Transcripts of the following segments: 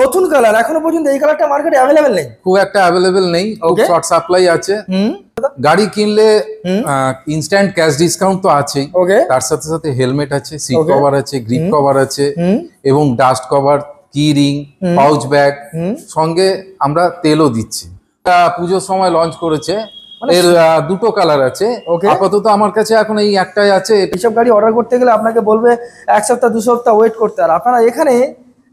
নতুন কালার, এখনো পর্যন্ত এই কালারটা মার্কেটে अवेलेबल নেই, খুব একটা अवेलेबल নেই, খুব শর্ট সাপ্লাই আছে। গাড়ি কিনলে ইনস্ট্যান্ট ক্যাশ ডিসকাউন্ট তো আছেই, তার সাথে সাথে হেলমেট আছে, সিট কভার আছে, গ্রিপ কভার আছে এবং ডাস্ট কভার, কি রিং, পাউচ ব্যাগ, সঙ্গে আমরা তেলও দিচ্ছি। পুজোর সময় লঞ্চ করেছে, এর দুটো কালার আছে। আপাতত আমার কাছে এখন এই একটাই আছে। এইসব গাড়ি অর্ডার করতে গেলে আপনাকে বলবে এক সপ্তাহ 2 সপ্তাহ ওয়েট করতে, আর আপনারা এখানে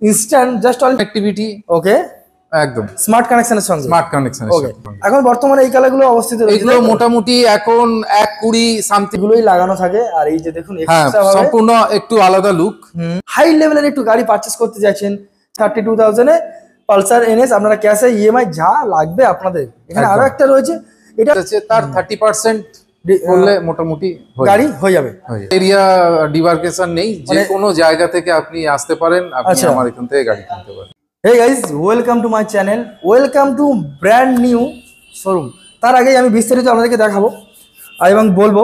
ইনস্ট্যান্ট জাস্ট অল অ্যাক্টিভিটি। ওকে, একদম স্মার্ট কানেকশনের সঙ্গে। স্মার্ট কানেকশনের সঙ্গে এখন বর্তমানে এই কালারগুলো অবস্থিত রয়েছে, এগুলো মোটামুটি এখন 120 সামথিং গুলোই লাগানো থাকে। আর এই যে দেখুন সম্পূর্ণ একটু আলাদা লুক। হাই লেভেলের একটু গাড়ি পারচেজ করতে যাচ্ছেন 32,000 এ পালসার এনএস, আপনারা ক্যাশে ইএমআই যা লাগবে আপনাদের এখানে আরো একটা রয়েছে, এটা আছে তার 30% করলে মোটামুটি গাড়ি হয়ে যাবে। এরিয়া ডিমার্কেশন নেই, যে কোনো জায়গা থেকে আপনি আসতে পারেন, আপনি আমার এখান থেকে গাড়ি কিনতে পারেন। Hey guys, welcome to my channel, welcome to brand new showroom। তার আগে আমি বিস্তারিত আপনাদেরকে দেখাবো এবং বলবো,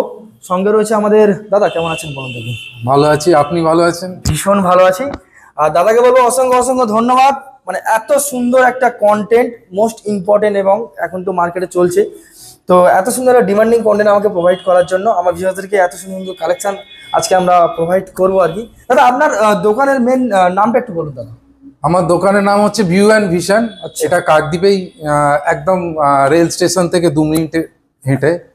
সঙ্গে রয়েছে আমাদের দাদা। কেমন আছেন বলুন দেখি? ভালো আছি, আপনি ভালো আছেন? ভীষণ ভালো আছি। আর দাদাকে বলবো অসংখ্য অসংখ্য ধন্যবাদ, মানে এত সুন্দর একটা কন্টেন্ট, মোস্ট ইম্পর্টেন্ট এবং এখন তো মার্কেটে চলছে, তো এত সুন্দর একটা ডিমান্ডিং কন্টেন্ট আমাকে প্রোভাইড করার জন্য, আমার ভিউয়ারদেরকে এত সুন্দর কালেকশন আজকে আমরা প্রোভাইড করবো আর কি। দাদা আপনার দোকানের মেন নামটা একটু বলুন দাদা। আমার দোকানের নাম হচ্ছে ভিউ অ্যান্ড ভিশন। এটা কাকদ্বীপেই, একদম রেল স্টেশন থেকে 2 মিনিট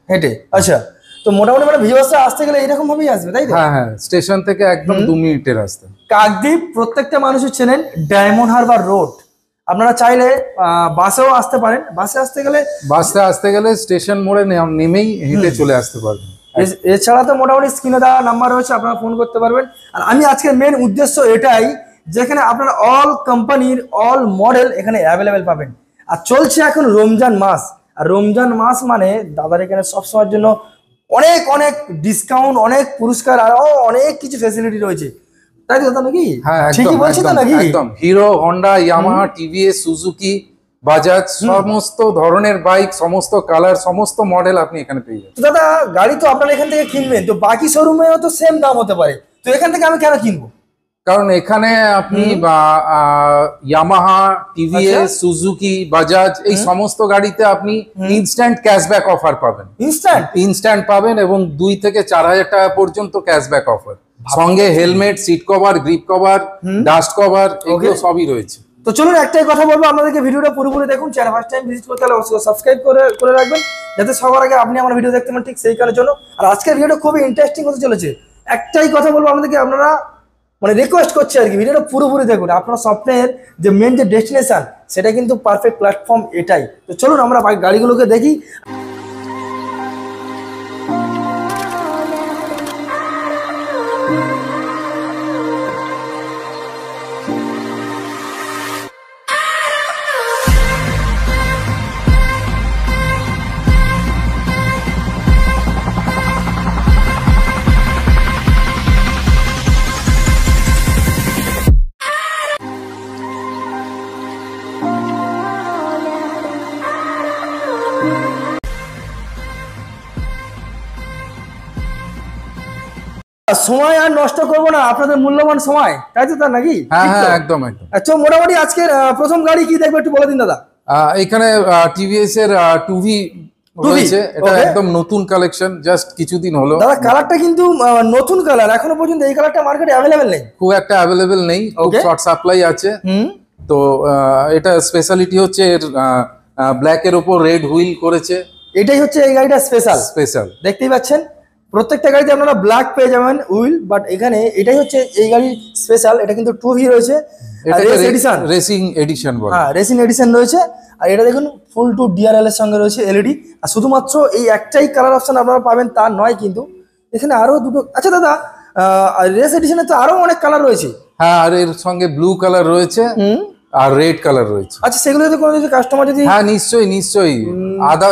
হেঁটে। আচ্ছা, তো মোটামুটি মানে ভিউয়ার্সরা আসতে গেলে এরকম ভাবেই আসবে, তাই তো? হ্যাঁ, স্টেশন থেকে একদম 2 মিনিটের রাস্তা। কাকদ্বীপ প্রত্যেকটা মানুষই চেনেন, ডায়মন্ড হারবার রোড। আপনারা চাইলে বাসেও আসতে পারেন, বাসে আসতে গেলে স্টেশন মোড়ে নেমেই হেঁটে চলে আসতে পারবেন। এছাড়া তো মোটামুটি স্ক্রিনে দেওয়া নাম্বার রয়েছে, আপনারা ফোন করতে পারবেন। আর আমি আজকের মেন উদ্দেশ্য এটাই, যেখানে আপনারা অল কোম্পানির অল মডেল এখানে অ্যাভেলেবেল পাবেন। আর চলছে এখন রমজান মাস, আর রমজান মাস মানে দাদার এখানে সবসময়ের জন্য অনেক অনেক ডিসকাউন্ট, অনেক পুরস্কার, আর অনেক কিছু ফ্যাসিলিটি রয়েছে, তাই তো দাদা নাকি? হ্যাঁ, ঠিকই বলছি তো নাকি? একদম। Hero, Honda, Yamaha, TVS, Suzuki, Bajaj, সমস্ত ধরনের বাইক, সমস্ত কালার, সমস্ত মডেল আপনি এখানে পেয়ে যাবেন। তো দাদা গাড়ি তো আপনারা এখান থেকে কিনবেন, তো বাকি শোরুমেও তো সেম দাম হতে পারে, তো এখান থেকে আমি কেন কিনবো? কারণ এখানে আপনি ইয়ামাহা, টিভিএস, সুজুকি, বাজাজ এই সমস্ত গাড়িতে আপনি ইনস্ট্যান্ট ক্যাশব্যাক অফার পাবেন। ইনস্ট্যান্ট পাবেন এবং 2 থেকে 4,000 টাকা পর্যন্ত ক্যাশব্যাক অফার, সঙ্গে helmet, seat cover, grip cover, dust cover, এগুলো সবই রয়েছে। তো চলুন একটাই কথা বলবো, আপনাদেরকে ভিডিওটা পুরোপুরি দেখুন। চ্যানেল ফার্স্ট টাইম ভিজিট করতে হলে অবশ্যই সাবস্ক্রাইব করে রাখবেন, যাতে সবার আগে আপনি আমার ভিডিও দেখতে পান, ঠিক সেই কারণের জন্য। আর আজকের ভিডিওটা খুবই ইন্টারেস্টিং হতে চলেছে। একটাই কথা বলবো আপনাদেরকে, আপনারা মানে রিকোয়েস্ট করছি আর কি, ভিডিওটা পুরোপুরি দেখুন। আপনার স্বপ্নের যে মেন যে ডেস্টিনেশন, সেটা কিন্তু পারফেক্ট প্ল্যাটফর্ম এটাই। তো চলুন আমরা গাড়িগুলোকে দেখি। সময় আর নষ্ট করবো না, আপনাদের মূল্যবান সময়, তাই তো নাকি? হ্যাঁ, একদম একদম। আচ্ছা, মোটামুটি আজকের প্রথম গাড়ি কি দেখবো একটু বলে দিন দাদা। এখানে টিভিএস এর 2V রয়েছে, এটা একদম নতুন কালেকশন, জাস্ট কিছুদিন হলো। দাদা কালারটা কিন্তু নতুন কালার, এখনো পর্যন্ত এই কালারটা মার্কেটে अवेलेबल নেই, খুব একটা अवेलेबल নেই, খুব শর্ট সাপ্লাই আছে। তো এটা স্পেশালিটি হচ্ছে এর ব্ল্যাক এর উপর রেড হুইল করেছে, এটাই হচ্ছে এই গাড়িটা স্পেশাল। দেখতেই পাচ্ছেন প্রত্যেকটা গাড়িতে আপনারা ব্ল্যাক পেয়ে যাবেন হুইল, বাট এখানে এটাই হচ্ছে এই গাড়ির স্পেশাল। এটা কিন্তু 2V রয়েছে, রেসিং এডিশন বলে। হ্যাঁ, রেসিং এডিশন রয়েছে। আর এটা দেখুন ফুল টু ডিআরএল এর সঙ্গে রয়েছে এলইডি। আর শুধুমাত্র এই একটাই কালার অপশন আপনারা পাবেন তা নয়, কিন্তু এখানে আরো দুটো। আচ্ছা দাদা, রেস এডিশনে তো আরো অনেক কালার রয়েছে। হ্যাঁ, আর এর সঙ্গে ব্লু কালার রয়েছে আর রেড কালার রয়েছে। আচ্ছা, সেগুলো যদি কোনো কাস্টমার যদি, হ্যাঁ নিশ্চয়ই আধা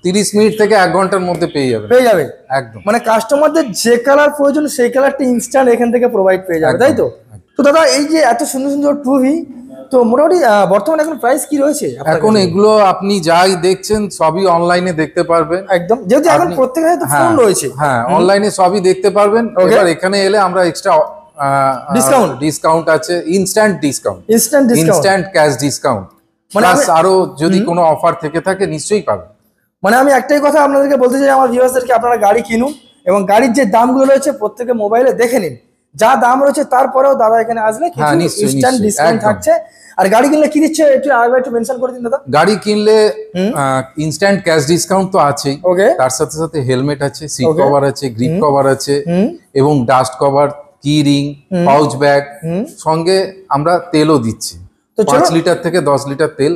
30 মিনিট থেকে 1 ঘন্টার মধ্যে পেয়ে যাবে একদম। মানে কাস্টমারদের যে কালার প্রয়োজন সেই কালারটা ইনস্ট্যান্ট এখান থেকে প্রোভাইড পেয়ে যাবে, তাই তো? তো দাদা এই যে এত সুন্দর সুন্দর 2V, তো মোটামুটি বর্তমানে এখন প্রাইস কি রয়েছে? এখন এগুলো আপনি যাই দেখছেন সবই অনলাইনে দেখতে পারবেন, একদম, যেহেতু এখন প্রত্যেকের হাতে ফোন রয়েছে। হ্যাঁ, অনলাইনে সবই দেখতে পারবেন। এবার এখানে এলে আমরা এক্সট্রা ডিসকাউন্ট আছে, instant discount, instant instant cash discount, plus আরো যদি কোনো অফার থেকে থাকে নিশ্চয়ই পাবেন। মানে আমি একটাই কথা আপনাদেরকে বলতে চাই আমার ভিউয়ার্সদেরকে, আপনারা গাড়ি কিনুন এবং গাড়ির যে দামগুলো রয়েছে প্রত্যেকে মোবাইলে দেখে নিন, যা দাম রয়েছে তারপরেও দাদা এখানে আসলে কিছু ইনস্ট্যান্ট ডিসকাউন্ট থাকছে। আর গাড়ি কিনলে কি দিচ্ছে একটু মেনশন করে দিন দাদা। গাড়ি কিনলে ইনস্ট্যান্ট ক্যাশ ডিসকাউন্ট তো আছেই, তার সাথে সাথে হেলমেট আছে, সিট কভার আছে, গ্রিপ কভার আছে এবং ডাস্ট কভার, কি রিং, পাউচ ব্যাগ, সঙ্গে আমরা তেলও দিচ্ছি। 5 লিটার থেকে 10 লিটার তেল।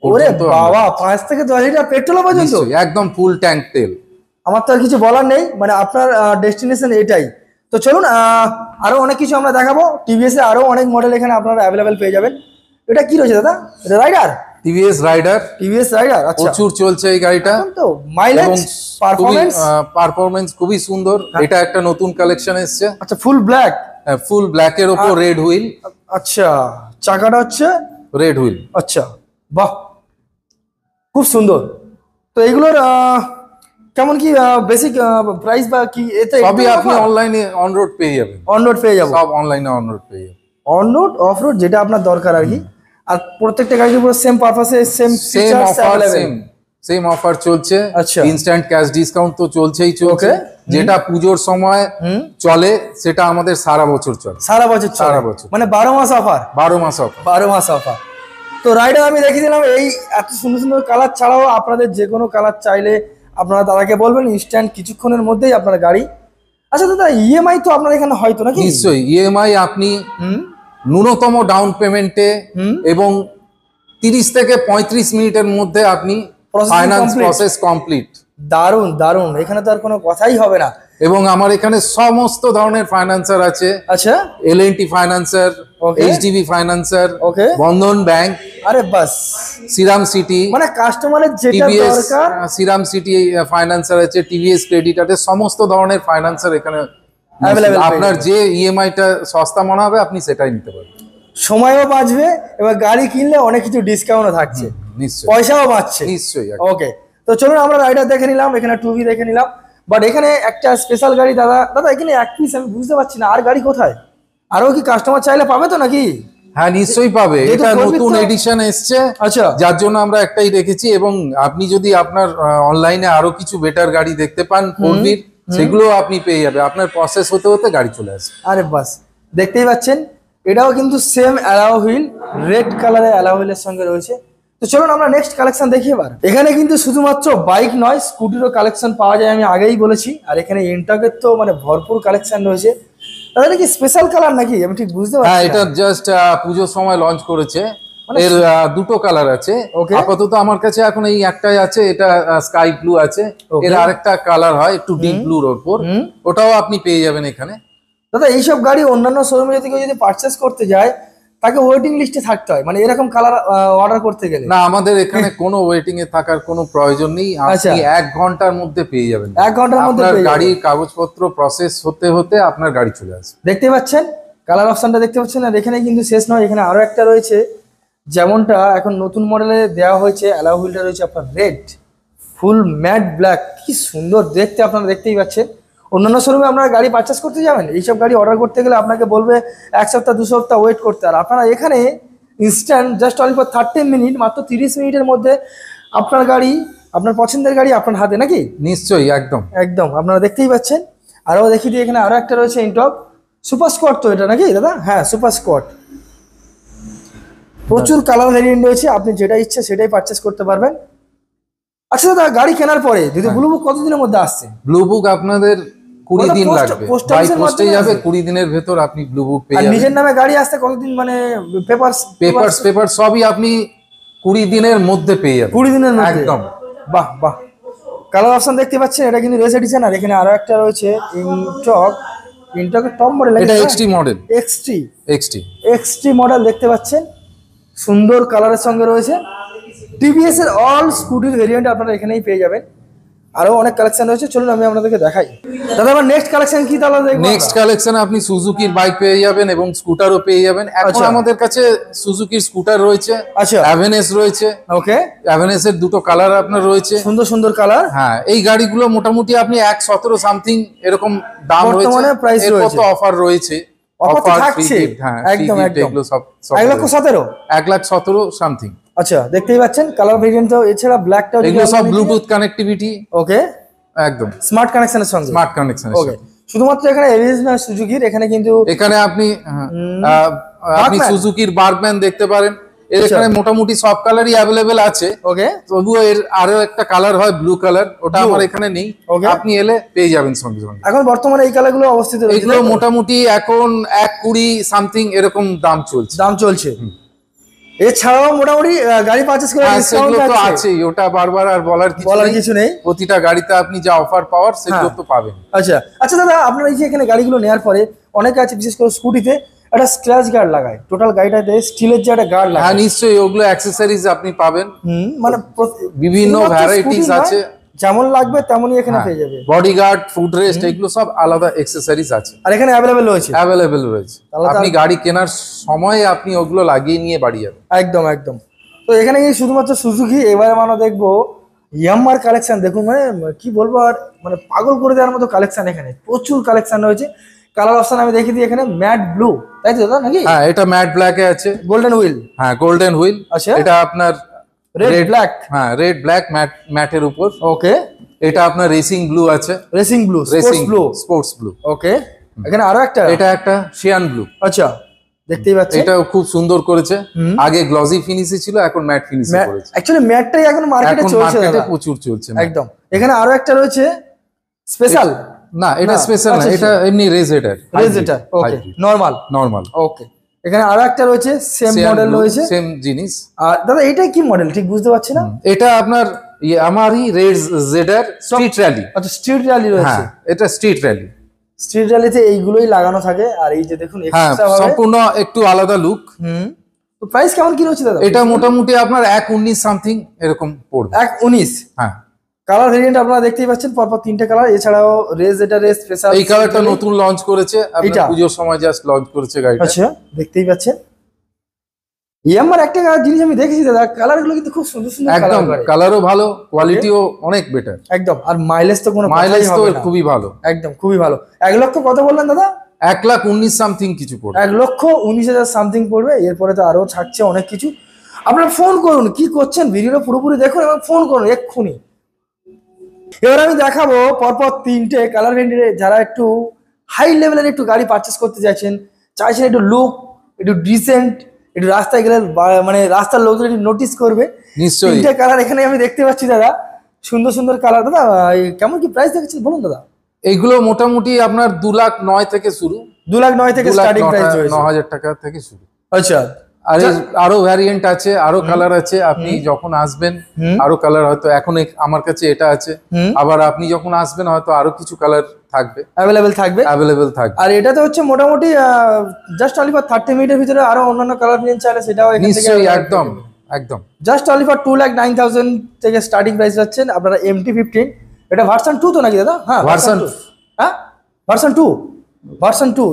ওরে বাবা, 5 থেকে 10 লিটার পেট্রোল পর্যন্ত, একদম ফুল ট্যাঙ্ক তেল। আমার তো আর কিছু বলার নেই, মানে আপনার ডেস্টিনেশন এটাই। তো চলুন আরো অনেক কিছু আমরা দেখাবো। টিভিএস এর আরো অনেক মডেল এখানে আপনারা অ্যাভেলেবেল পেয়ে যাবেন। এটা কি রয়েছে দাদা? এটা rider, TVS rider. TVS rider, আচ্ছা, প্রচুর চলছে এই গাড়িটা। তো মাইলেজ, পারফরম্যান্স খুবই সুন্দর। এটা একটা নতুন কালেকশন এসেছে। আচ্ছা, ফুল ব্ল্যাক, ফুল ব্ল্যাক এর উপর রেড হুইল। আচ্ছা, চাকাটা হচ্ছে রেড হুইল। আচ্ছা, বাহ, খুব সুন্দর। তো এগুলোর কেমন কি বেসিক প্রাইস বা কি? এতে সবই আপনি অনলাইনে অন রোড পেয়ে যাবেন। অন রোড পেয়ে যাবেন, সব অনলাইনে অন রোড পেয়ে যাবেন। অন রোড, অফ রোড, যেটা আপনার দরকার আর কি। আর প্রত্যেকটা গাড়ির উপর সেম পারপাসে সেম সেম অফার চলছে। আচ্ছা, ইনস্ট্যান্ট ক্যাশ ডিসকাউন্ট তো চলছে। যেটা পুজোর সময় চলে সেটা আমাদের সারা বছর চলে। সারা বছর, মানে 12 মাস অফার। 12 মাস অফার, 12 মাস অফার। তো রাইডার আমি দেখিয়ে দিলাম। এই এত সুন্দর সুন্দর কালার ছাড়াও আপনাদের যে কোনো কালার চাইলে আপনারা দাদাকে বলবেন, ইনস্ট্যান্ট কিছুক্ষণের মধ্যেই আপনার গাড়ি। আচ্ছা দাদা, ইএমআই তো আপনার এখানে হয়তো নাকি? নিশ্চয়ই, ইএমআই আপনি ন্যূনতম ডাউন পেমেন্টে এবং 30 থেকে 35 মিনিটের মধ্যে আপনি ফাইন্যান্স প্রসেস কমপ্লিট। দারুন দারুন, এখানে তো আর কোনো কথাই হবে না। এবং আমার এখানে সমস্ত ধরনের ফাইন্যান্সার আছে। আচ্ছা, এল&টি ফাইন্যান্সার, এইচডিবি ফাইন্যান্সার, বন্ধন ব্যাংক, আরে বাস, শ্রীরাম সিটি, মানে কাস্টমারের যেটা দরকার। শ্রীরাম সিটি ফাইন্যান্সার আছে, টিভিএস ক্রেডিট আছে, সমস্ত ধরনের ফাইন্যান্সার এখানে অ্যাভেলেবল। আপনার যে ইএমআইটা সস্তা মনে হবে আপনি সেটাই নিতে পারবেন। সময়ও বাঁচবে, এবার গাড়ি কিনলে অনেক কিছু ডিসকাউন্টও থাকছে, নিশ্চয়ই, পয়সাও বাঁচছে। নিশ্চয়ই। ওকে, তো চলুন আমরা রাইডার দেখে নিলাম, এখানে টুভি দেখে নিলাম, বাট এখানে একটা স্পেশাল গাড়ি দাদা এখানে এক পিস আমি বুঝতে পারছি না। আর গাড়ি কোথায়? আরো কি কাস্টমার চাইলে পাবে তো নাকি? হ্যাঁ, নিশ্চয়ই পাবে। এটা নতুন এডিশন এসছে, আচ্ছা, যার জন্য আমরা একটাই রেখেছি। এবং আপনি যদি আপনার অনলাইনে আরো কিছু বেটার গাড়ি দেখতে পান ফোরবির, সেগুলো আপনি পেয়ে যাবে। আপনার প্রসেস হতে হতে গাড়ি চলে আসবে। আরে বাস, দেখতেই পাচ্ছেন এটাও কিন্তু সেম অ্যালাউ হুইল, রেড কালারের অ্যালাউ হুইলের সঙ্গে রয়েছে। তো চলুন আমরা নেক্সট কালেকশন দেখি এবার। এখানে কিন্তু শুধুমাত্র বাইক নয়, স্কুটিরও কালেকশন পাওয়া যায়, আমি আগেই বলেছি। আর এখানে ইন্টাকের তো মানে ভরপুর কালেকশন রয়েছে। তাহলে কি স্পেশাল কালার নাকি? আমি ঠিক বুঝতে পারছি। হ্যাঁ, এটা জাস্ট পুজোর সময় লঞ্চ করেছে। এর দুটো কালার আছে আপাতত আমার কাছে, এখন এই একটাই আছে, এটা স্কাই ব্লু আছে। এর আরেকটা কালার হয় একটু ডিপ ব্লুর ওপর, ওটাও আপনি পেয়ে যাবেন এখানে। দাদা এইসব গাড়ি অন্যান্য শোরুমে যদি কেউ পারচেস করতে যায় তাকে ওয়েটিং লিস্টে থাকতে হয়, মানে এরকম কালার অর্ডার করতে গেলে? না, আমাদের এখানে কোনো ওয়েটিং এ থাকার কোনো প্রয়োজন নেই। আপনি 1 ঘন্টার মধ্যে পেয়ে যাবেন। 1 ঘন্টার মধ্যে আপনার গাড়ির কাগজপত্র প্রসেস হতে হতে আপনার গাড়ি চলে আসবে। দেখতে পাচ্ছেন কালার অপশনটা, দেখতে পাচ্ছেন। আর এখানে কিন্তু শেষ নয়, এখানে আরো একটা রয়েছে, যেমনটা এখন নতুন মডেলে দেওয়া হয়েছে। অ্যালাউ হুইলটা রয়েছে আপনার রেড, ফুল ম্যাট ব্ল্যাক, কি সুন্দর দেখতে, আপনারা দেখতেই পাচ্ছেন। অন্যান্য শোরুমে আপনারা গাড়ি পারচেস করতে যাবেন, এইসব গাড়ি অর্ডার করতে গেলে আপনাকে বলবে 1 সপ্তাহ 2 সপ্তাহ ওয়েট করতে। আর আপনারা এখানে instant just only for 30 minute, মাত্র 30 মিনিটের মধ্যে আপনার গাড়ি, আপনার পছন্দের গাড়ি আপনার হাতে, নাকি? নিশ্চয়ই, একদম একদম, আপনারা দেখতেই পাচ্ছেন। আরও দেখিয়ে দিই, এখানে আরো একটা রয়েছে ইনটক সুপার স্কোয়াড, তো এটা নাকি দাদা? হ্যাঁ, সুপার স্কোয়াড। প্রচুর কালার ভেরিয়েন্ট রয়েছে, আপনি যেটা ইচ্ছে সেটাই পারচেস করতে পারবেন। আচ্ছা দাদা, গাড়ি কেনার পরে যদি ব্লু বুক কতদিনের মধ্যে আসছে? ব্লু বুক আপনাদের 20 দিন লাগবে, বাই পোস্টে যাবে। 20 দিনের ভেতর আপনি ব্লু বুক পেয়ে যাবেন। নিজের নামে গাড়ি আসতে কতদিন, মানে পেপারস সবই আপনি 20 দিনের মধ্যে পেয়ে যাবেন। 20 দিনের মধ্যে, একদম। বাহ বাহ, কালার অপশন দেখতে পাচ্ছেন। এটা কিন্তু রেস এডিশন। আর এখানে আরো একটা রয়েছে ইনটকের টপ মডেল, এটা এক্সটি মডেল, এক্সটি মডেল দেখতে পাচ্ছেন। সুন্দর কালারের সঙ্গে রয়েছে। টিভিএস এর অল স্কুটির ভেরিয়েন্ট আপনারা এখানেই পেয়ে যাবেন। আরো অনেক কালেকশন রয়েছে, চলুন আমি আপনাদেরকে দেখাই। দাদা আমার নেক্সট কালেকশন কি? তাহলে নেক্সট কালেকশনে আপনি সুজুকির বাইক পেয়ে যাবেন এবং স্কুটারও পেয়ে যাবেন। এখন আমাদের কাছে সুজুকির স্কুটার রয়েছে, আচ্ছা, অ্যাভেনেস রয়েছে। ওকে, অ্যাভেনেস এর দুটো কালার আপনার রয়েছে, সুন্দর সুন্দর কালার। হ্যাঁ, এই গাড়িগুলো মোটামুটি আপনি 117 সামথিং এরকম দাম রয়েছে। প্রাইস রয়েছে, কত অফার রয়েছে অফার তো থাকছে একদম একদম। এগুলো সব 1,17,000 1,17,000 সামথিং। আচ্ছা দেখতেই পাচ্ছেন কালার ভেরিয়েন্ট তো, এছাড়া ব্ল্যাকটাও এগুলো সব ব্লুটুথ কানেক্টিভিটি। ওকে একদম স্মার্ট কানেকশনের সঙ্গে। Smart connection. ওকে শুধুমাত্র এখানে এবিএস না সুজুকির, এখানে কিন্তু এখানে আপনি সুজুকির বার্গম্যান দেখতে পারেন। এর এখানে মোটামুটি সব কালারই অ্যাভেলেবেল আছে। ওকে তবুও এর আরো একটা কালার হয় ব্লু কালার, ওটা আমার এখানে নেই, আপনি এলে পেয়ে যাবেন সঙ্গে সঙ্গে। এখন বর্তমানে এই কালারগুলো অবস্থিত রয়েছে, এগুলো মোটামুটি এখন 1,20 সামথিং এরকম দাম চলছে। এছাড়াও মোটামুটি গাড়ি পারচেজ করে ডিসকাউন্ট তো আছেই, ওটা বারবার আর বলার কিছু নেই। প্রতিটা গাড়িতে আপনি যা অফার পাওয়ার সেগুলো তো পাবেন। আচ্ছা আচ্ছা দাদা, আপনারা এই যে এখানে গাড়িগুলো নেওয়ার পরে অনেকে আছে বিশেষ করে স্কুটিতে একটা স্ক্র্যাচ গার্ড লাগায়, টোটাল গাড়িটাতে স্টিলের যে একটা গার্ড লাগায়। হ্যাঁ নিশ্চয়ই, ওগুলো অ্যাকসেসরিজ আপনি পাবেন। মানে বিভিন্ন ভ্যারাইটিস আছে, যেমন লাগবে তেমনই এখানে পেয়ে যাবে। বডিগার্ড, ফুট রেস্ট, এগুলো সব আলাদা অ্যাকসেসরিজ আছে আর এখানে অ্যাভেলেবেল রয়েছে। আপনি গাড়ি কেনার সময় আপনি ওগুলো লাগিয়ে নিয়ে বাড়ি যাবেন। একদম একদম। তো এখানে শুধুমাত্র সুজুকি, এবারে আমরা দেখবো ইয়ামাহার কালেকশন। দেখুন মানে কি বলবো আর, মানে পাগল করে দেওয়ার মতো কালেকশন, এখানে প্রচুর কালেকশন রয়েছে। কালার অপশন আমি দেখে দিই, এখানে ম্যাট ব্লু, তাই তো দাদা নাকি? হ্যাঁ এটা ম্যাট ব্ল্যাকে আছে, গোল্ডেন হুইল। হ্যাঁ গোল্ডেন হুইল। আচ্ছা এটা আপনার রেড ব্ল্যাক। হ্যাঁ রেড ব্ল্যাক ম্যাটের উপর। ওকে এটা আপনার রেসিং ব্লু আছে, রেসিং ব্লু, স্পোর্টস ব্লু। ওকে এখানে আরো একটা, এটা একটা শিয়ান ব্লু। আচ্ছা দেখতেই পাচ্ছেন, এটাও খুব সুন্দর করেছে। আগে গ্লসি ফিনিশে ছিল, এখন ম্যাট ফিনিশে করেছে। অ্যাকচুয়ালি ম্যাটটাই এখন মার্কেটে চলছে, প্রচুর চলছে একদম। এখানে আরো একটা রয়েছে স্পেশাল, না এটা স্পেশাল না, এটা এমনি রেজেটার। ওকে নরমাল। ওকে এখানে আরো একটা রয়েছে, সেম মডেল রয়েছে, সেম জিনিস। আর দাদা এটা কি মডেল ঠিক বুঝতে পারছি না। এটা আপনার আমারই রেড জেডার স্ট্রিট র্যালি। আচ্ছা স্ট্রিট র্যালি রয়েছে, এটা স্ট্রিট র্যালি। স্ট্রিট র্যালিতে এইগুলোই লাগানো থাকে। আর এই যে দেখুন সম্পূর্ণ একটু আলাদা লুক। তো প্রাইস কেমন কি রয়েছে দাদা? এটা মোটামুটি আপনার 1,19 সামথিং এরকম পড়বে। 1,19। হ্যাঁ কালার ভেরিয়েন্ট আপনারা দেখতেই পাচ্ছেন, পরপর 3টে কালার। এছাড়াও স্পেশাল এই কালারটা নতুন লঞ্চ করেছে, আপনার পুজোর সময় জাস্ট লঞ্চ করেছে গাড়িটা। আচ্ছা দেখতেই পাচ্ছেন। ইয়ামাহার একটা জিনিস আমি দেখেছি দাদা, কালারগুলো কিন্তু খুব সুন্দর সুন্দর, একদম কালারও ভালো, কোয়ালিটিও অনেক বেটার, একদম। আর মাইলেজ তো কোনো মাইলেজ তো খুবই ভালো, একদম খুবই ভালো। 1 লক্ষ কত বললেন দাদা? 1,19 সামথিং কিছু পড়বে, 1,19,000 সামথিং পড়বে। এরপরে তো আরো থাকছে অনেক কিছু। আপনারা ফোন করুন, কি করছেন ভিডিওটা পুরোপুরি দেখুন এবং ফোন করুন এক্ষুনি। এবার আমি দেখাবো পরপর 3টে কালার ভেরিয়েন্টে, যারা একটু হাই লেভেলের একটু গাড়ি পারচেস করতে চাইছেন একটু লুক, একটু ডিসেন্ট, একটু রাস্তায় গেলে মানে রাস্তার লোকজন একটু নোটিস করবে। নিশ্চয়ই 3টে কালার এখানে আমি দেখতে পাচ্ছি দাদা, সুন্দর সুন্দর কালার। দাদা কেমন কি প্রাইস দেখেছেন বলুন দাদা? এইগুলো মোটামুটি আপনার 2,09,000 থেকে শুরু, 2,09,000 থেকে স্টার্টিং প্রাইস রয়েছে, 9,000 টাকা থেকে শুরু। আচ্ছা আর আরো ভ্যারিয়েন্ট আছে, আরো কালার আছে। আপনি যখন আসবেন আরো কালার, হয়তো এখন আমার কাছে এটা আছে, আবার আপনি যখন আসবেন হয়তো আরো কিছু কালার থাকবে, অ্যাভেলেবেল থাকবে। আর এটা তো হচ্ছে মোটামুটি জাস্ট অনলি ফর 30 মিনিটের ভিতরে আরো অন্যান্য কালার ভেরিয়েন্ট চাইলে সেটাও এখান থেকে নিশ্চয়ই একদম জাস্ট অনলি ফর 2,09,000 থেকে স্টার্টিং প্রাইস পাচ্ছেন আপনারা। MT-15 এটা ভার্সন 2 তো নাকি দাদা? হ্যাঁ ভার্সন 2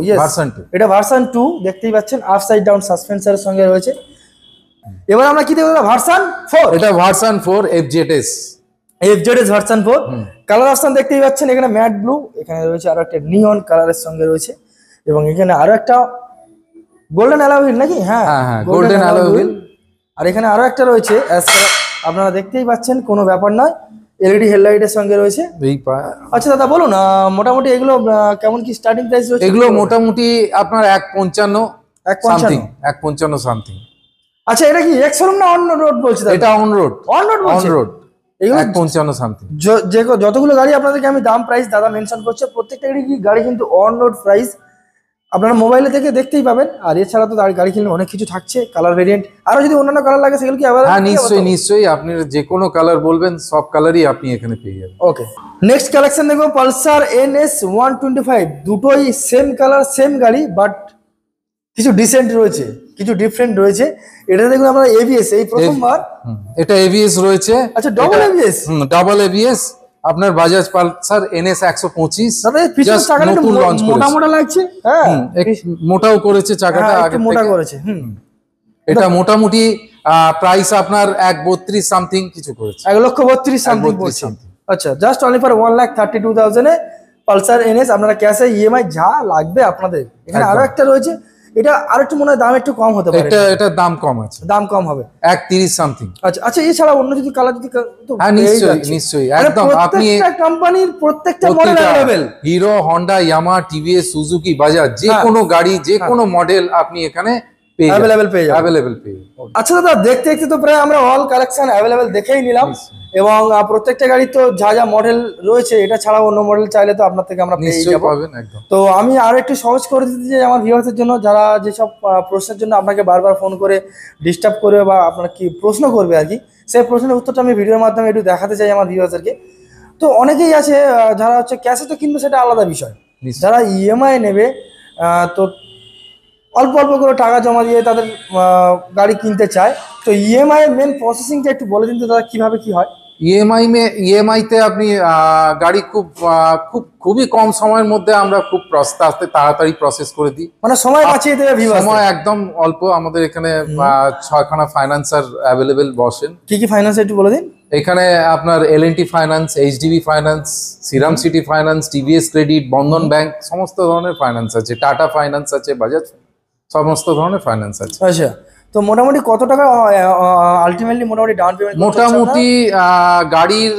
ইয়েস ভার্সন 2। এটা ভার্সন 2 দেখতেই পাচ্ছেন, আপসাইড ডাউন সাসপেন্সরের সঙ্গে রয়েছে। এবার আমরা কি দেখব? ভার্সন 4। এটা version 4 FZS version 4। Colour option দেখতেই পাচ্ছেন, এখানে ম্যাট ব্লু, এখানে রয়েছে আরো একটা নিয়ন কালারের সঙ্গে রয়েছে, এবং এখানে আরো একটা গোল্ডেন অ্যালয় হুইল নাকি? হ্যাঁ গোল্ডেন অ্যালয় হুইল। আর এখানে আরো একটা রয়েছে, আপনারা দেখতেই পাচ্ছেন, কোনো ব্যাপার নয়, এলইডি হেডলাইটের সঙ্গে রয়েছে। আচ্ছা দাদা বলুন মোটামুটি এগুলো কেমন কি স্টার্টিং প্রাইস রয়েছে? এগুলো মোটামুটি আপনার 1,55 সামথিং। আচ্ছা এটা কি এক্স শোরুম না অন রোড বলছে? এটা অন রোড। এগুলো 1,55 সামথিং। যতগুলো গাড়ি আপনাদেরকে আমি দাম প্রাইস দাদা মেনশন করছে, প্রত্যেকটা গাড়ি কিন্তু অন রোড প্রাইস আপনারা মোবাইলে থেকে দেখতেই পাবেন। আর এছাড়া তো গাড়ি কিনলে অনেক কিছু থাকছে, কালার ভেরিয়েন্ট, আরো যদি অন্যান্য কালার লাগে সেগুলো কি আবার? হ্যাঁ নিশ্চয়ই আপনি যে কোনো কালার বলবেন, সব কালারই আপনি এখানে পেয়ে যাবেন। ওকে নেক্সট কালেকশন দেখবো পালসার NS 125। দুটোই সেম কালার সেম গাড়ি, বাট কিছু ডিসেন্ট রয়েছে, কিছু ডিফারেন্ট রয়েছে। এটা দেখুন আমরা ABS এই প্রথমবার, এটা ABS রয়েছে। আচ্ছা ডাবল ABS? ডাবল ABS আপনার বাজাজ পালসার NS 125। দাদা পিছনের চাকাটা একটু মোটা লাগছে। হ্যাঁ মোটাও করেছে চাকাটা, আগে মোটা করেছে। এটা মোটামুটি প্রাইস আপনার 1,32 সামথিং কিছু করেছে, 1,32,00,000 সামথিং পড়ছে। আচ্ছা just only for 1,32,000 A Pulsar NS আপনারা ক্যাশে ইএমআই যা লাগবে আপনাদের। এখানে আরো একটা রয়েছে, এটা আরেকটু মনে হয় দাম একটু কম হতে পারে। এটা দাম কম আছে, দাম কম হবে 1.30 সামথিং। আচ্ছা আচ্ছা, এছাড়া অন্য যদি কালার যদি হ্যাঁ নিশ্চয়ই একদম। আপনি প্রত্যেকটা কোম্পানির প্রত্যেকটা model available, hero, Honda, Yamaha, TVS, Suzuki, Bajaj, যে কোনো গাড়ি যে কোনো মডেল আপনি এখানে अवेलेबल পেয়ে যাবেন। अवेलेबल পেয়ে। আচ্ছা দাদা, দেখতে দেখতে তো প্রায় আমরা অল কালেকশন अवेलेबल দেখেই নিলাম, এবং প্রত্যেকটা গাড়ি তো যা যা মডেল রয়েছে এটা ছাড়া অন্য মডেল চাইলে তো আপনার থেকে আমরা পেয়ে যাব। তো আমি আরো একটু সহজ করে দিতে চাই আমার ভিউয়ার্সের জন্য, যারা যেসব প্রশ্নের জন্য আপনাকে বারবার ফোন করে ডিস্টার্ব করবে বা আপনার কি প্রশ্ন করবে আর কি, সেই প্রশ্নের উত্তরটা আমি ভিডিওর মাধ্যমে একটু দেখাতে চাই আমার ভিউয়ার্সদেরকে। তো অনেকেই আছে যারা হচ্ছে ক্যাশে তো কিনবে, সেটা আলাদা বিষয়। যারা ইএমআই নেবে তো অল্প অল্প করে টাকা জমা দিয়ে তাদের গাড়ি কিনতে চায়, তো ইএমআই এর মেন প্রসেসিংটা একটু বলে দিন তো দাদা, কিভাবে কি হয়? ইএমআই তে আপনি গাড়ি খুবই কম সময়ের মধ্যে আমরা খুব আস্তে তাড়াতাড়ি প্রসেস করে দিই, মানে সময় বাঁচিয়ে দেবে ভিউয়ার্স। সময় একদম অল্প। আমাদের এখানে 6খানা ফাইন্যান্সার অ্যাভেলেবেল বসেন। কি কি ফাইন্যান্স একটু বলে দিন। এখানে আপনার L and T finance, HDB finance, Shriram city finance, TVS credit, Bandhan bank, সমস্ত ধরনের ফাইন্যান্স আছে, টাটা ফাইন্যান্স আছে, বাজাজ, সমস্ত ধরনের ফাইন্যান্স আছে। আচ্ছা, তো মোটামুটি কত টাকা আলটিমেটলি মোটামুটি ডাউন পেমেন্ট? মোটামুটি গাড়ির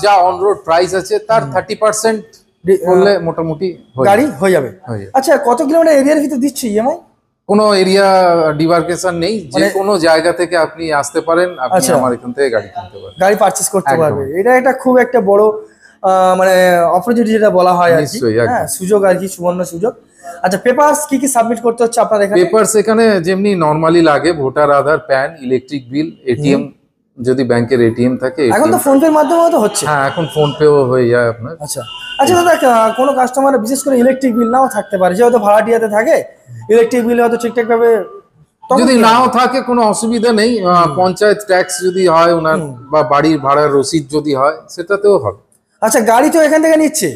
যা অন রোড প্রাইস আছে তার 30% করলে মোটামুটি গাড়ি হয়ে যাবে। আচ্ছা, কত কিলোমিটার এরিয়ার ভিতরে দিচ্ছি ইএমআই? কোনো এরিয়া ডিমার্কেশন নেই, যে কোনো জায়গা থেকে আপনি আসতে পারেন, আপনি আমার এখান থেকে গাড়ি কিনতে পারেন, গাড়ি পারচেজ করতে পারবে। এটা একটা খুব একটা বড় মানে অপরচুনিটি যেটা বলা হয় আর কি, হ্যাঁ সুযোগ আর কি, সুবর্ণ সুযোগ। আচ্ছা, পেপারস কি কি সাবমিট করতে হচ্ছে আপনার এখানে? পেপারস এখানে যেমনি নরমালি লাগে, ভোটার আধার, প্যান, ইলেকট্রিক বিল, এটিএম, যদি ব্যাংকের এটিএম থাকে। এখন তো ফোন পের মাধ্যমে তো হচ্ছে। হ্যাঁ, এখন ফোন পেও হয়ে যায় আপনার। আচ্ছা আচ্ছা দাদা, কোনো কাস্টমার বিশেষ করে ইলেকট্রিক বিল নাও থাকতে পারে, যে হয়তো ভাড়াটিয়াতে থাকে, ইলেকট্রিক বিল হয়তো ঠিকঠাক ভাবে যদি নাও থাকে কোনো অসুবিধা নেই, পঞ্চায়েত ট্যাক্স যদি হয় ওনার, বা বাড়ির ভাড়ার রসিদ যদি হয় সেটাতেও হবে। আচ্ছা, গাড়ি তো এখান থেকে নিচ্ছে,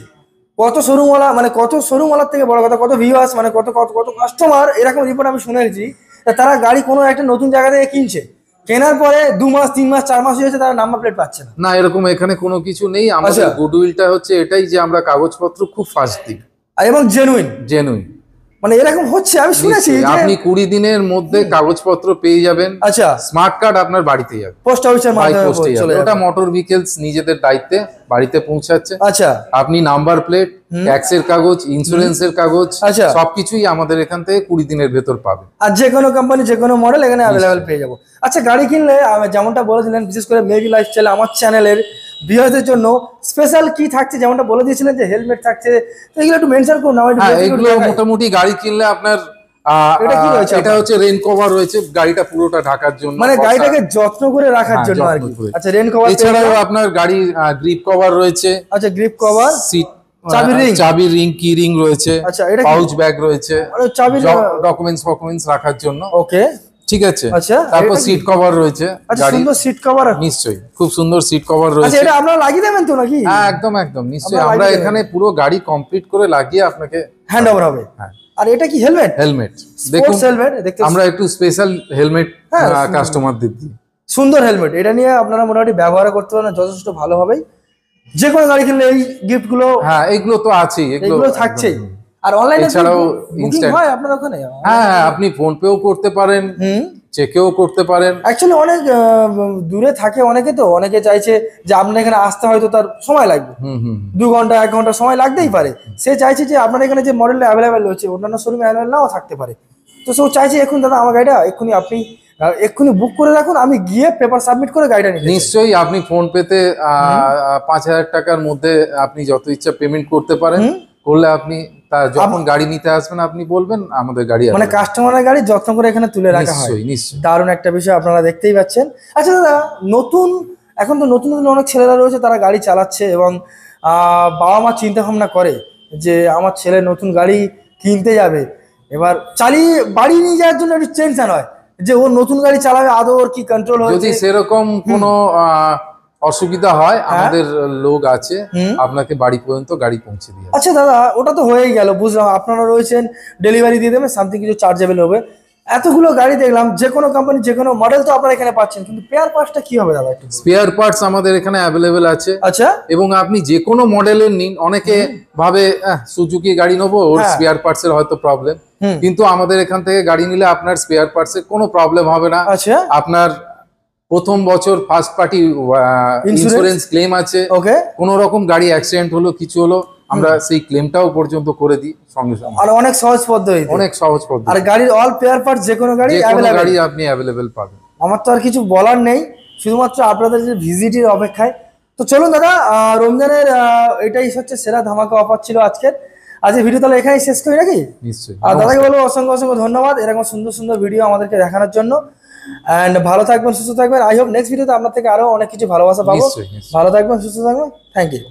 কত শোরুমওয়ালা, মানে কত শোরুমওয়ালার থেকে বড় কথা, কত ভিউয়ার্স, মানে কত কত কত কাস্টমার এরকম রিপোর্ট আমি শুনেছি, তারা গাড়ি কোনো একটা নতুন জায়গা থেকে কিনছে, কেনার পরে 2 মাস 3 মাস 4 মাস হয়েছে, তারা নাম্বার প্লেট পাচ্ছে না। না, এরকম এখানে কোনো কিছু নেই। আমাদের গুডউইলটা হচ্ছে এটাই যে আমরা কাগজপত্র খুব ফাস্ট দিই, এবং জেনুইন। মানে এরকম হচ্ছে আমি শুনেছি যে আপনি 20 দিনের মধ্যে কাগজপত্র পেয়ে যাবেন। আচ্ছা, স্মার্ট কার্ড আপনার বাড়িতে যাবে, পোস্ট অফিসের মাধ্যমে চলে যাবে। ওটা মোটর ভেহিকলস নিজেদের দায়িত্বে বাড়িতে পৌঁছাচ্ছে। আচ্ছা, আপনি নাম্বার প্লেট, ট্যাক্সের কাগজ, ইন্স্যুরেন্সের কাগজ, আচ্ছা সবকিছুই আমাদের এখান থেকে 20 দিনের ভেতর পাবেন। আর যে কোনো কোম্পানি যে কোনো মডেল এখানে অ্যাভেলেবেল পেয়ে যাবো। আচ্ছা, গাড়ি কিনলে যেমনটা বলেছিলেন, বিশেষ করে মেবি লাইফস্টাইল আমার চ্যানেলের ভিউয়ারদের জন্য স্পেশাল কি থাকছে, যেমনটা বলে দিয়েছিলেন যে হেলমেট থাকছে, তো এগুলো একটু মেনশন করুন। এগুলো মোটামুটি গাড়ি কিনলে আপনার এটা হচ্ছে রেন কভার রয়েছে গাড়িটা পুরোটা ঢাকার জন্য, মানে গাড়িটাকে যত্ন করে রাখার জন্য আর কি। আচ্ছা, রেন কভার, এছাড়াও আপনার গাড়ি গ্রিপ কভার রয়েছে। আচ্ছা, গ্রিপ কভার, সিট, চাবি রিং, কি রিং রয়েছে। আচ্ছা, এটা পাউচ ব্যাগ রয়েছে, চাবি, ডকুমেন্টস রাখার জন্য। ওকে, ঠিক আছে। আচ্ছা, তারপর সিট কভার রয়েছে। আচ্ছা, সুন্দর সিট কভার, নিশ্চয়ই খুব সুন্দর সিট কভার রয়েছে। আচ্ছা, এটা আপনারা লাগিয়ে দেবেন তো নাকি? হ্যাঁ, একদম একদম নিশ্চয়ই, আমরা এখানে পুরো গাড়ি কমপ্লিট করে লাগিয়ে আপনাকে হ্যান্ড ওভার হবে। হ্যাঁ। আর এটা কি হেলমেট? দেখুন, আমরা একটু স্পেশাল হেলমেট কাস্টমারদের দিই। সুন্দর হেলমেট, এটা নিয়ে আপনারা মোটামুটি ব্যবহার করতে পারেন যথেষ্ট ভালোভাবেই। যে কোনো গাড়ি কিনলে এই গিফট গুলো, হ্যাঁ এইগুলো তো আছেই, এগুলো থাকছেই। আর অনলাইনে এছাড়াও ইনস্ট্যান্ট হয় আপনাদের ওখানে? হ্যাঁ, আপনি ফোন পেও করতে পারেন, চেকেও করতে পারেন। অ্যাকচুয়ালি অনেক দূরে থাকে অনেকে, তো অনেকে চাইছে যে আপনার এখানে আসতে হয়তো তার সময় লাগবে, 2 ঘন্টা 1 ঘন্টা সময় লাগতেই পারে। সে চাইছে যে আপনার এখানে যে মডেলটা অ্যাভেলেবেল রয়েছে অন্যান্য শোরুমে অ্যাভেলেবেল নাও থাকতে পারে, তো সে চাইছে এখন দাদা আমার গাড়িটা এক্ষুনি বুক করে রাখুন, আমি গিয়ে পেপার সাবমিট করে গাড়িটা নিই। নিশ্চয়ই, আপনি ফোন পেতে 5000 টাকার মধ্যে আপনি যত ইচ্ছা পেমেন্ট করতে পারেন, করলে আপনি যখন গাড়ি নিতে আসবেন আপনি বলবেন আমাদের গাড়ি, মানে কাস্টমারের গাড়ি যত্ন করে এখানে তুলে রাখা হয়। নিশ্চয়ই, দারুণ একটা বিষয়, আপনারা দেখতেই পাচ্ছেন। আচ্ছা দাদা, এখন তো নতুন অনেক ছেলেরা রয়েছে, তারা গাড়ি চালাচ্ছে এবং বাবা মা চিন্তা ভাবনা করে যে আমার ছেলে নতুন গাড়ি কিনতে যাবে, এবার চালিয়ে বাড়ি নিয়ে যাওয়ার জন্য একটু টেনশন হয় যে ওর নতুন গাড়ি চালাবে, আদৌ ওর কি কন্ট্রোল হয়। যদি সেরকম কোনো অসুবিধা হয়, আমাদের লোক আছে, আপনাকে বাড়ি পর্যন্ত গাড়ি পৌঁছে দিয়ে। আচ্ছা দাদা, ওটা তো হয়েই গেল, বুঝলাম আপনারা রয়েছেন, ডেলিভারি দিয়ে দেবেন, সামথিং কিছু চার্জেবল হবে। এতগুলো গাড়ি দেখলাম, যে কোনো কোম্পানি যে কোনো মডেল তো আপনারা এখানে পাচ্ছেন, কিন্তু পেয়ার পার্টসটা কি হবে দাদা একটু? স্পেয়ার পার্টস আমাদের এখানে অ্যাভেলেবেল আছে। আচ্ছা। এবং আপনি যে কোনো মডেলের নিন, অনেকে ভাবে সুজুকি গাড়ি নেবো, ওর স্পেয়ার পার্টস এর হয়তো প্রবলেম, কিন্তু আমাদের এখান থেকে গাড়ি নিলে আপনার স্পেয়ার পার্টস এর কোনো প্রবলেম হবে না। আচ্ছা। আপনার প্রথম বছর ফার্স্ট পার্টি ইন্স্যুরেন্স ক্লেম আছে। ওকে। কোনো রকম গাড়ি অ্যাক্সিডেন্ট হলো, কিছু হলো, আমরা সেই ক্লেমটাও পর্যন্ত করে দিই সঙ্গে সঙ্গে। আর অনেক সহজ পদ্ধতি, অনেক সহজ পদ্ধতি। আর গাড়ির অল পেয়ার পার্টস যে কোনো গাড়ি আপনি অ্যাভেলেবেল পাবেন। আমার তো আর কিছু বলার নেই, শুধুমাত্র আপনাদের যে ভিজিটের অপেক্ষায়। তো চলুন দাদা, রমজানের এটাই হচ্ছে সেরা ধামাকা অফার ছিল আজকের ভিডিও, তাহলে এখানেই শেষ করি নাকি? নিশ্চয়ই। আর দাদাকে বলবো অসংখ্য অসংখ্য ধন্যবাদ এরকম সুন্দর সুন্দর ভিডিও আমাদেরকে দেখানোর জন্য। এন্ড ভালো থাকবেন, সুস্থ থাকবেন। আই হোপ নেক্সট ভিডিওতে আপনার থেকে আরো অনেক কিছু ভালোবাসা পাবো। ভালো থাকবেন, সুস্থ থাকবেন। Thank you.